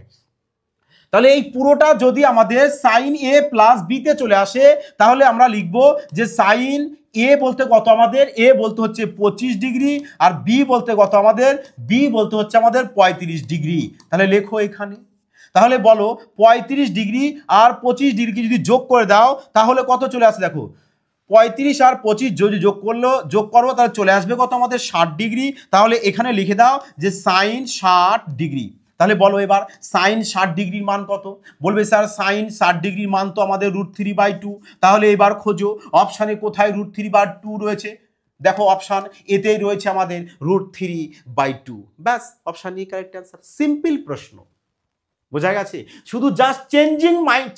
তাহলে এই পুরোটা যদি আমাদের সাইন এ প্লাস বিতে চলে আসে তাহলে আমরা লিখব যে সাইন এ বলতে কত আমাদের? এ বলতে হচ্ছে 25 ডিগ্রি আর বি বলতে কত আমাদের? বি বলতে হচ্ছে আমাদের 35 ডিগ্রি। তাহলে লেখো এখানে। তাহলে বলো 35 ডিগ্রি আর 25 ডিগ্রি যদি যোগ করে দাও তাহলে কত চলে আসে? দেখো 35 আর 25 যদি যোগ করবো তাহলে চলে আসবে কত আমাদের? 60 ডিগ্রি। তাহলে এখানে লিখে দাও যে সাইন 60 ডিগ্রি। তাহলে বলো এবার সাইন 60 ডিগ্রির মান কত? বলবে স্যার সাইন 60 ডিগ্রির মান তো আমাদের √3/2। তাহলে এবার খোঁজো অপশানে কোথায় √3/2 রয়েছে। দেখো অপশান এতেই রয়েছে আমাদের √3/2। ব্যাস option E correct answer. Simple প্রশ্ন। বোঝা গেছে? শুধু জাস্ট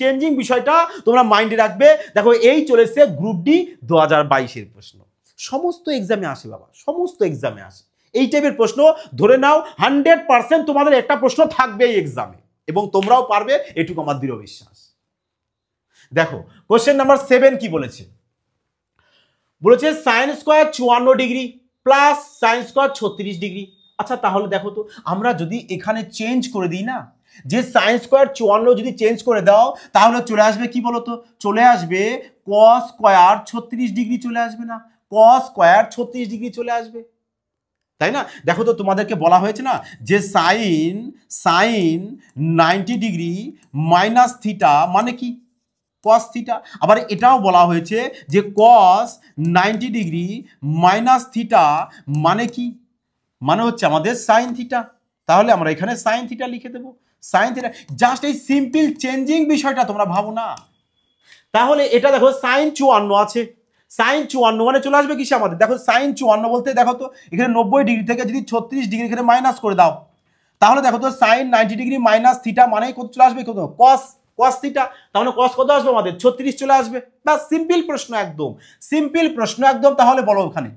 চেঞ্জিং বিষয়টা তোমরা মাইন্ডে রাখবে। দেখো এই চলেছে গ্রুপ ডি 2022-এর প্রশ্ন। সমস্ত এক্সামে আসে বাবা, সমস্ত এক্সামে আসে এই টাইপের প্রশ্ন। ধরে নাও 100% তোমাদের একটা প্রশ্ন থাকবে এই এক্সামে এবং তোমরাও পারবে, এটুকু আমার দৃঢ় বিশ্বাস। দেখো কোশ্চেন নাম্বার 7 কি বলেছে? বলেছে sine square 54 degree plus sine square 36 degree. আচ্ছা তাহলে দেখো তো আমরা যদি এখানে চেঞ্জ করে দিই না, যে সাইন স্কোয়ার 54 যদি চেঞ্জ করে দাও তাহলে চলে আসবে কি বলতো? চলে আসবে কস স্কোয়ার 36 ডিগ্রি চলে আসবে না? কস স্কোয়ার 36 ডিগ্রি চলে আসবে, তাই না? দেখো তো তোমাদেরকে বলা হয়েছে না যে সাইন 90 ডিগ্রি মাইনাস থিটা মানে কি? Cos theta. আবার এটাও বলা হয়েছে যে কস 90 ডিগ্রি মাইনাস থিটা মানে কি? মানে হচ্ছে আমাদের সাইন থিটা। তাহলে আমরা এখানে সাইন থিটা লিখে দেবো। সাইন থিটা জাস্ট এই সিম্পল চেঞ্জিং বিষয়টা তোমরা ভাবো না। তাহলে এটা দেখো সাইন 54 আছে, সাইন 54 মানে চলে আসবে কিসে আমাদের? দেখো সাইন 54 বলতে দেখো তো এখানে 90 ডিগ্রি থেকে যদি 36 ডিগ্রি এখানে মাইনাস করে দাও তাহলে দেখো তো সাইন 90 ডিগ্রি মাইনাস থিটা মানে কত চলে আসবে? কত? Cos theta. তাহলে কস কত আসবে আমাদের? 36 চলে আসবে। ব্যাস সিম্পল প্রশ্ন একদম, সিম্পল প্রশ্ন একদম। তাহলে বলো ওখানে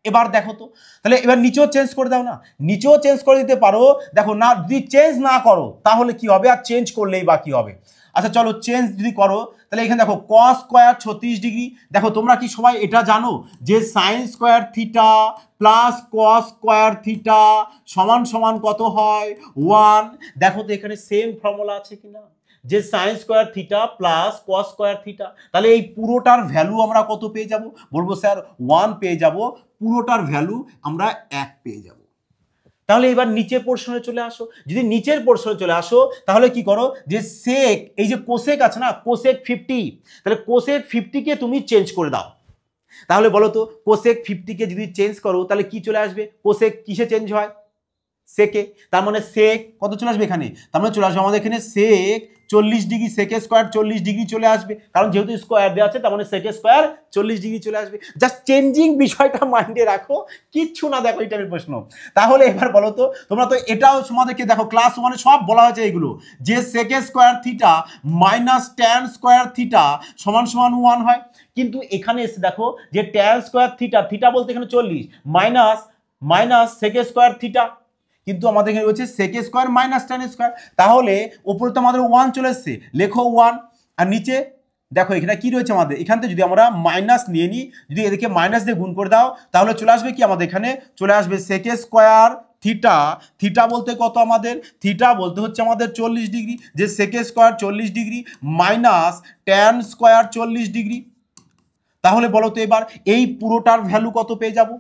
এবার দেখো তো, তাহলে এবার নিচেও চেঞ্জ করে দাও না, নিচেও চেঞ্জ করে দিতে পারো। দেখো না, যদি চেঞ্জ না করো তাহলে কি হবে, আর চেঞ্জ করলেই বা কি হবে। আচ্ছা চলো চেঞ্জ যদি করো, তাহলে এখানে দেখো কস স্কোয়ার 36 ডিগ্রি। দেখো তোমরা কি সবাই এটা জানো যে sine square theta plus cos square theta সমান সমান কত হয় 1। দেখো তো এখানে সেম ফর্মুলা আছে কিনা, যে sine square theta plus cos square theta, তাহলে এই পুরোটার ভ্যালু আমরা কত পেয়ে যাব, বলবো স্যার 1 পেয়ে যাব, পুরোটার ভ্যালু আমরা 1 পেয়ে যাব। তাহলে এবার নিচের পোর্শনে চলে আসো, যদি নিচের পোর্শনে চলে আসো তাহলে কি করো, যে সেক, এই যে কোসেক আছে না, কোসেক 50, তাহলে কোসেক 50 কে তুমি চেঞ্জ করে দাও। তাহলে বলো তো কোসেক 50 কে যদি চেঞ্জ করো তাহলে কি চলে আসবে, কোসেক কিসে চেঞ্জ হয়, সেকে, তার মানে সেক কত চলে আসবে এখানে, তার মানে চলে আসবে আমাদের এখানে সেক 40 ডিগ্রি, সেকে স্কোয়ার 40 ডিগ্রি চলে আসবে, কারণ যেহেতু স্কোয়ার দেওয়া আছে তার মানে সেকে স্কোয়ার 40 ডিগ্রি চলে আসবে। জাস্ট চেঞ্জিং বিষয়টা মাইন্ডে রাখো, কিচ্ছু না, দেখো এই টাইপের প্রশ্ন। তাহলে এবার বলো তো, তোমরা তো এটাও তোমাদেরকে দেখো ক্লাস 1-এ সব বলা হয়েছে এগুলো, যে সেকে square theta minus tan square theta সমান সমান 1 হয়, কিন্তু এখানে এসে দেখো যে ট্যান স্কোয়ার থিটা, থিটা বলতে এখানে 40 মাইনাস মাইনাস সেকে স্কোয়ার থিটা, কিন্তু আমাদের এখানে রয়েছে সেকে স্কোয়ার মাইনাস ট্যান স্কোয়ার, তাহলে উপরে তো আমাদের 1 চলে এসছে, লেখো 1, আর নিচে দেখো এখানে কি রয়েছে আমাদের, এখান থেকে যদি আমরা মাইনাস নিয়ে নিই, যদি এদিকে মাইনাস দিয়ে গুণ করে দাও তাহলে চলে আসবে কি, আমাদের এখানে চলে আসবে সেকে স্কোয়ার থিটা, থিটা বলতে কত আমাদের, থিটা বলতে হচ্ছে আমাদের 40 ডিগ্রি, যে সেকে square 40 degree minus tan square 40 degree. তাহলে বলো তো এবার এই পুরোটার ভ্যালু কত পেয়ে যাব,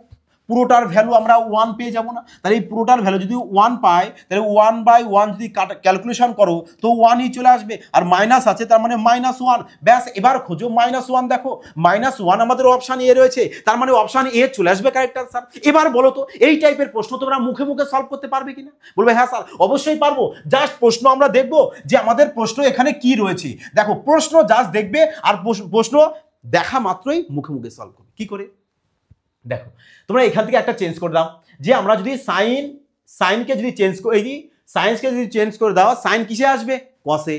পুরোটার ভ্যালু আমরা 1 পেয়ে যাব না, তাহলে এই পুরোটার ভ্যালু যদি 1 পাই তাহলে 1/1 যদি ক্যালকুলেশন করো তো 1ই চলে আসবে, আর মাইনাস আছে তার মানে -1, ব্যাস এবার খোঁজো -1। দেখো -1 আমাদের অপশান এ রয়েছে, তার মানে অপশান এ চলে আসবে কারেক্ট আনসার। এবার বলো তো এই টাইপের প্রশ্ন তোমরা মুখে মুখে সলভ করতে পারবে কিনা, বলবে হ্যাঁ স্যার অবশ্যই পারবো, জাস্ট প্রশ্ন আমরা দেখবো যে আমাদের প্রশ্ন এখানে কি রয়েছে। দেখো প্রশ্ন জাস্ট দেখবে, আর প্রশ্ন দেখা মাত্রই মুখে মুখে সলভ করবে। কি করে, দেখো তোমরা এখান থেকে একটা চেঞ্জ করে দাও, যে আমরা যদি সাইনকে যদি চেঞ্জ করে দিই, সাইন্সকে যদি চেঞ্জ করে দাও, সাইন কিসে আসবে, কসে,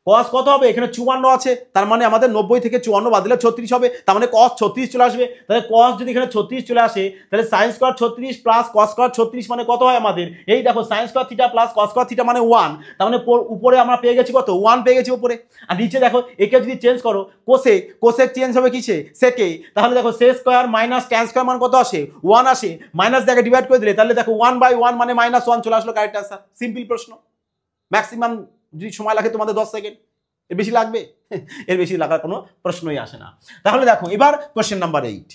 কস কত হবে, এখানে 54 আছে, তার মানে আমাদের 90 থেকে 54 বাদ দিলে 36 হবে, তার মানে কস 36 চলে আসবে। তাহলে কস যদি এখানে 36 চলে আসে, তাহলে sine square 36 plus cos square 36 মানে কত হয় আমাদের, এই দেখো sine square theta plus cos square theta মানে 1, তার মানে উপরে আমরা পেয়ে গেছি কত, 1 পেয়ে গেছি উপরে, আর নিচে দেখো একে যদি চেঞ্জ করো কোসেক, কোসেক চেঞ্জ হবে কিসে, সেকে, তাহলে দেখো সে স্কোয়ার মাইনাস ট্যান স্কোয়ার মান কত আসে 1 আসে, মাইনাস দেখে ডিভাইড করে দিলে তাহলে দেখো 1/1 মানে -1 চলে আসলো কারেক্ট আনসার। সিম্পল প্রশ্ন, ম্যাক্সিমাম যদি সময় লাগে তোমাদের 10 সেকেন্ড, এর বেশি লাগবে, এর বেশি লাগার কোনো প্রশ্নই আসে না। তাহলে দেখো এবার কোশ্চেন নাম্বার 8,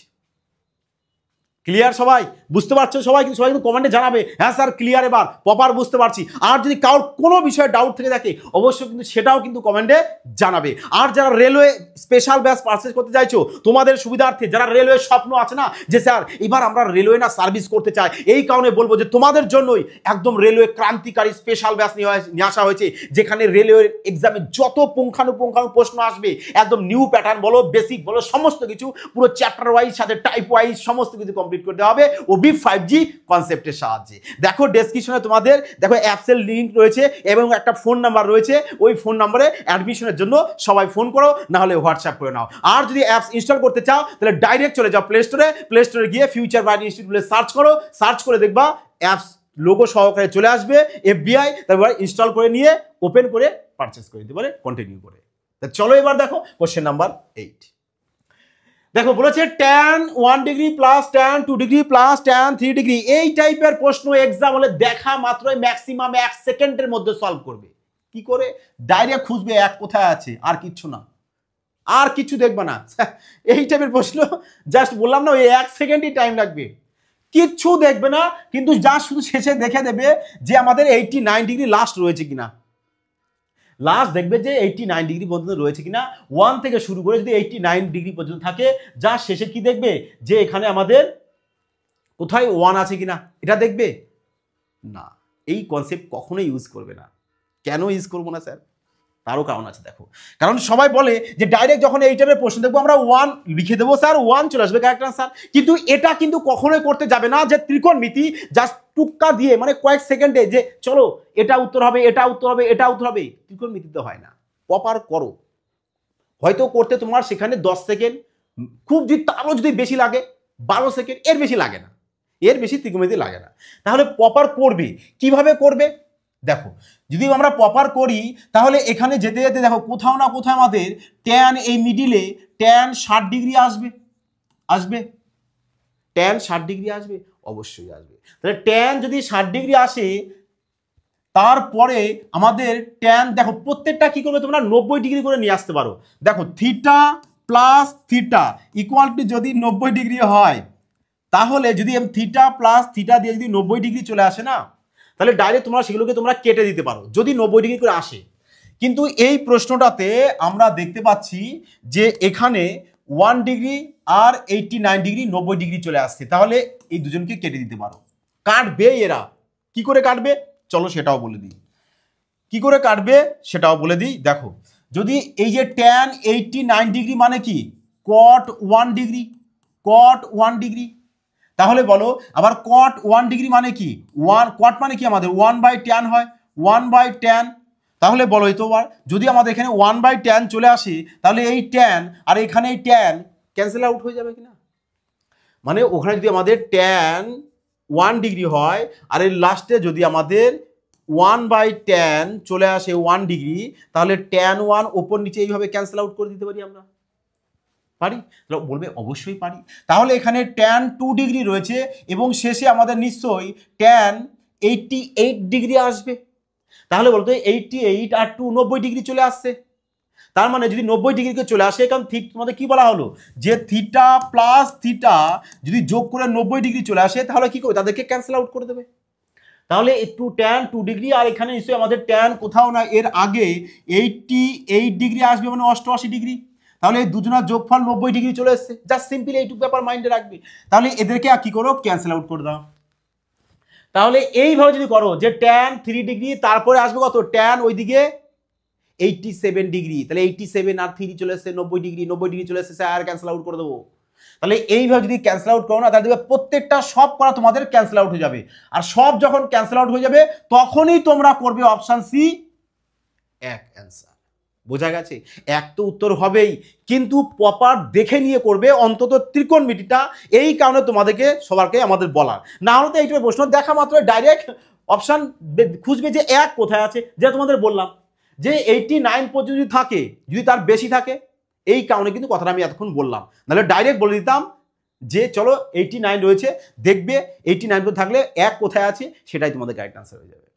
ক্লিয়ার সবাই, বুঝতে পারছো সবাই, কিন্তু সবাই কিন্তু কমেন্টে জানাবে হ্যাঁ স্যার ক্লিয়ার, এবার প্রপার বুঝতে পারছি। আর যদি কারোর কোনো বিষয়ে ডাউট থেকে থাকে অবশ্যই কিন্তু সেটাও কিন্তু কমেন্টে জানাবে। আর যারা রেলওয়ে স্পেশাল ব্যাচ পারচেজ করতে চাইছো তোমাদের সুবিধার্থে, যারা রেলওয়ে স্বপ্ন আছে না যে স্যার এবার আমরা রেলওয়ে না সার্ভিস করতে চাই, এই কারণে বলবো যে তোমাদের জন্যই একদম রেলওয়ে ক্রান্তিকারী স্পেশাল ব্যাচ নিয়ে আসা হয়েছে, যেখানে রেলওয়ে এক্সামে যত পুঙ্খানুপুঙ্খানু প্রশ্ন আসবে একদম নিউ প্যাটার্ন বলো, বেসিক বলো, সমস্ত কিছু পুরো চ্যাপ্টার ওয়াইজ সাথে টাইপ ওয়াইজ সমস্ত কিছু কমপ্লিট করতে হবে ওবি 5G কনসেপ্টের সাহায্যে। দেখো ডেসক্রিপশনে তোমাদের দেখো অ্যাপসের লিঙ্ক রয়েছে এবং একটা ফোন নাম্বার রয়েছে, ওই ফোন নাম্বারে অ্যাডমিশনের জন্য সবাই ফোন করো, না হলে হোয়াটসঅ্যাপ করে নাও। আর যদি অ্যাপস ইনস্টল করতে চাও তাহলে ডাইরেক্ট চলে যাও প্লে স্টোরে গিয়ে ফিউচার ব্রাইট ইনস্টিটিউট বলে সার্চ করো, সার্চ করে দেখবা অ্যাপস লোগো সহকারে চলে আসবে FBI, তারপর ইনস্টল করে নিয়ে ওপেন করে পারচেস করে দিতে পারে, কন্টিনিউ করে। চলো এবার দেখো কোশ্চেন নাম্বার 8, দেখো বলেছে tan 1 degree plus tan 2 degree plus tan 3 degree, এই টাইপের প্রশ্ন এক্সাম হলে দেখা মাত্রই ম্যাক্সিমাম 1 সেকেন্ডের মধ্যে সলভ করবে। কি করে, ডাইরেক্ট খুঁজবে এক কোথায় আছে, আর কিচ্ছু না, আর কিছু দেখবে না, এই টাইপের প্রশ্ন জাস্ট বললাম না ওই 1 সেকেন্ডই টাইম লাগবে, কিচ্ছু দেখবে না, কিন্তু জাস্ট শুধু শেষে দেখে দেবে যে আমাদের 89 ডিগ্রি লাস্ট রয়েছে কিনা, লাস্ট দেখবে যে 89 ডিগ্রি পর্যন্ত রয়েছে কিনা, 1 থেকে শুরু করে যদি 89 ডিগ্রি পর্যন্ত থাকে, যা শেষে কি দেখবে যে এখানে আমাদের কোথায় 1 আছে কিনা, এটা দেখবে না। এই কনসেপ্ট কখনোই ইউজ করবে না। কেন ইউজ করবো না স্যার, তারও কারণ আছে। দেখো কারণ সবাই বলে যে ডাইরেক্ট যখন এই টাইপের প্রশ্ন দেখবো আমরা 1 লিখে দেবো স্যার, 1 চলে আসবে কারেক্ট আনসার, কিন্তু এটা কিন্তু কখনোই করতে যাবে না যে ত্রিকোণমিতি জাস্ট টুক্কা দিয়ে মানে কয়েক সেকেন্ডে যে চলো এটা উত্তর হবে, এটা উত্তর হবে, এটা উত্তর হবে, ত্রিকোণমিতিতে হয় না। প্রপার করো, হয়তো করতে তোমার সেখানে 10 সেকেন্ড, খুব যদি তারও যদি বেশি লাগে 12 সেকেন্ড, এর বেশি লাগে না, এর বেশি ত্রিকোণমিতি লাগে না। তাহলে প্রপার করবে কিভাবে করবে দেখো, যদি আমরা প্রপার করি তাহলে এখানে যেতে যেতে দেখো কোথাও না কোথাও আমাদের ট্যান এই মিডিলে ট্যান 60 ডিগ্রি আসবে ট্যান 60 ডিগ্রি আসবে, অবশ্যই আসবে। তাহলে ট্যান যদি 60 ডিগ্রি আসে তারপরে আমাদের ট্যান দেখো প্রত্যেকটা কি করবে তোমরা 90 ডিগ্রি করে নিয়ে আসতে পারো। দেখো theta plus theta equal to যদি 90 ডিগ্রি হয়, তাহলে যদি থিটা প্লাস থিটা দিয়ে যদি 90 ডিগ্রি চলে আসে না, তাহলে ডাইরেক্ট তোমরা সেগুলোকে তোমরা কেটে দিতে পারো যদি 90 ডিগ্রি করে আসে। কিন্তু এই প্রশ্নটাতে আমরা দেখতে পাচ্ছি যে এখানে 1 ডিগ্রি আর 89 ডিগ্রি 90 ডিগ্রি চলে আসছে, তাহলে এই দুজনকে কেটে দিতে পারো। কাটবে এরা কি করে কাটবে চলো সেটাও বলে দিই, কি করে কাটবে সেটাও বলে দিই। দেখো যদি এই যে ট্যান 89 ডিগ্রি মানে কি কট 1 ডিগ্রি, কট 1 ডিগ্রি, তাহলে বলো আবার কট 1 ডিগ্রি মানে কি 1 কট মানে কি আমাদের 1/tan হয়, 1/tan। তাহলে বলো এই তো যদি আমাদের এখানে 1/tan চলে আসে তাহলে এই ট্যান আর এখানে এই ট্যান ক্যান্সেল আউট হয়ে যাবে কিনা, মানে ওখানে যদি আমাদের ট্যান 1 ডিগ্রি হয় আর এর লাস্টে যদি আমাদের 1/tan চলে আসে 1 ডিগ্রি, তাহলে tan 1 ওপর নিচে এইভাবে ক্যান্সেল আউট করে দিতে পারি আমরা, পারি? তাহলে বলবে অবশ্যই পারি। তাহলে এখানে tan 2 ডিগ্রি রয়েছে এবং শেষে আমাদের নিশ্চয়ই tan 88 ডিগ্রি আসবে। তাহলে বলতো 88 আর 2 90 ডিগ্রি চলে আসছে, তার মানে যদি 90 ডিগ্রিকে চলে আসে, কারণ তোমাদের কি বলা হলো যে থিটা প্লাস থিটা যদি যোগ করে 90 ডিগ্রি চলে আসে তাহলে কি করবে তাদেরকে ক্যান্সেল আউট করে দেবে। তাহলে একটু tan 2 ডিগ্রি আর এখানে নিশ্চয়ই আমাদের tan কোথাও না এর আগে 88 ডিগ্রি আসবে, মানে 88 ডিগ্রি, তাহলে এই দুজনের যোগফল 90 ডিগ্রি চলে এসছে। জাস্ট সিম্পলি এইটুকু ব্যাপার মাইন্ডে রাখবে, তাহলে এদেরকে কি করো ক্যান্সেল আউট করে দাও। তাহলে এইভাবে যদি করো যে tan 3 ডিগ্রি তারপরে আসবে কত tan ওইদিকে 87 ডিগ্রি, তাহলে 87 আর 3 চলে এসছে 90 ডিগ্রি, 90 ডিগ্রি চলে এসছে আর ক্যান্সেল আউট করে দেবো। তাহলে এইভাবে যদি ক্যান্সেল আউট করো না তাহলে দেখবে প্রত্যেকটা সব করা তোমাদের ক্যান্সেল আউট হয়ে যাবে, আর সব যখন ক্যান্সেল আউট হয়ে যাবে তখনই তোমরা করবে অপশন সি এক অ্যান্সার। বোঝা গেছে? এক তো উত্তর হবেই, কিন্তু প্রপার দেখে নিয়ে করবে অন্তত ত্রিকোণমিতিটা, এই কারণে তোমাদেরকে সবারকে আমাদের বলার। না হলে তো এইটার প্রশ্ন দেখা মাত্র ডাইরেক্ট অপশন খুঁজবে যে এক কোথায় আছে, যে তোমাদের বললাম যে 89 পর্যন্ত যদি থাকে, যদি তার বেশি থাকে, এই কারণে কিন্তু কথাটা আমি এতক্ষণ বললাম, নাহলে ডাইরেক্ট বলে দিতাম যে চলো 89 রয়েছে, দেখবে 89 পর্যন্ত থাকলে এক কোথায় আছে সেটাই তোমাদের কারেক্ট আনসার হয়ে যাবে।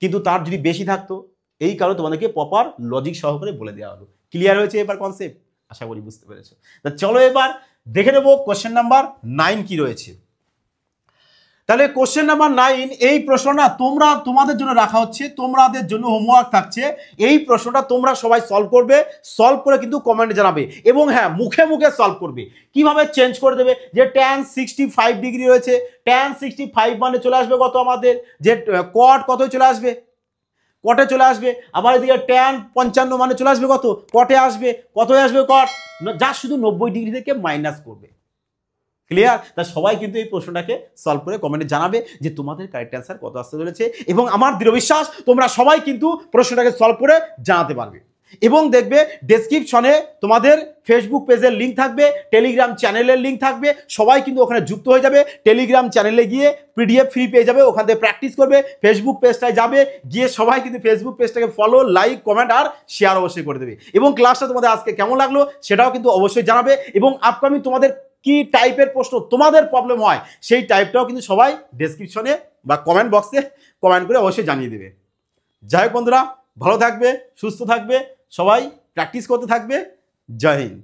কিন্তু তার যদি বেশি থাকতো, এই কারণে তোমাদেরকে প্রপার লজিক সহকারে বলে দেওয়া হলো। ক্লিয়ার হয়েছে এবার কনসেপ্ট? আশা করি বুঝতে পেরেছো। তা চলো এবার দেখে নেবো কোশ্চেন নাম্বার 9 কি রয়েছে। তাহলে কোশ্চেন নাম্বার 9 এই প্রশ্নটা তোমাদের জন্য রাখা হচ্ছে, তোমাদের জন্য হোমওয়ার্ক থাকছে। এই প্রশ্নটা তোমরা সবাই সলভ করবে, সলভ করে কিন্তু কমেন্টে জানাবে, এবং হ্যাঁ মুখে মুখে সলভ করবে। কিভাবে চেঞ্জ করে দেবে যে tan 65 ডিগ্রি রয়েছে, tan 65 মানে চলে আসবে কত আমাদের, যে কট কত চলে আসবে, কটে চলে আসবে। আবার এদিকে tan 55 মানে চলে আসবে কত, কটে আসবে, কত আসবে কট, যা শুধু 90 ডিগ্রি থেকে মাইনাস করবে। ক্লিয়ার? তা সবাই কিন্তু এই প্রশ্নটাকে সলভ করে কমেন্টে জানাবে যে তোমাদের কারেক্ট অ্যান্সার কত আসতে চলেছে, এবং আমার দৃঢ় বিশ্বাস তোমরা সবাই কিন্তু প্রশ্নটাকে সলভ করে জানাতে পারবে। এবং দেখবে ডেসক্রিপশনে তোমাদের ফেসবুক পেজের লিঙ্ক থাকবে, টেলিগ্রাম চ্যানেলের লিঙ্ক থাকবে, সবাই কিন্তু ওখানে যুক্ত হয়ে যাবে। টেলিগ্রাম চ্যানেলে গিয়ে পিডিএফ ফ্রি পেয়ে যাবে, ওখান থেকে প্র্যাকটিস করবে। ফেসবুক পেজটায় যাবে, গিয়ে সবাই কিন্তু ফেসবুক পেজটাকে ফলো, লাইক, কমেন্ট আর শেয়ার অবশ্যই করে দেবে। এবং ক্লাসটা তোমাদের আজকে কেমন লাগলো সেটাও কিন্তু অবশ্যই জানাবে, এবং আপকামিং তোমাদের কি টাইপের প্রশ্ন তোমাদের প্রবলেম হয় সেই টাইপটাও কিন্তু সবাই ডেসক্রিপশনে বা কমেন্ট বক্সে কমেন্ট করে অবশ্যই জানিয়ে দেবে। যাই হোক বন্ধুরা, ভালো থাকবে, সুস্থ থাকবে, সবাই প্র্যাকটিস করতে থাকবে। জয় হিন্দ।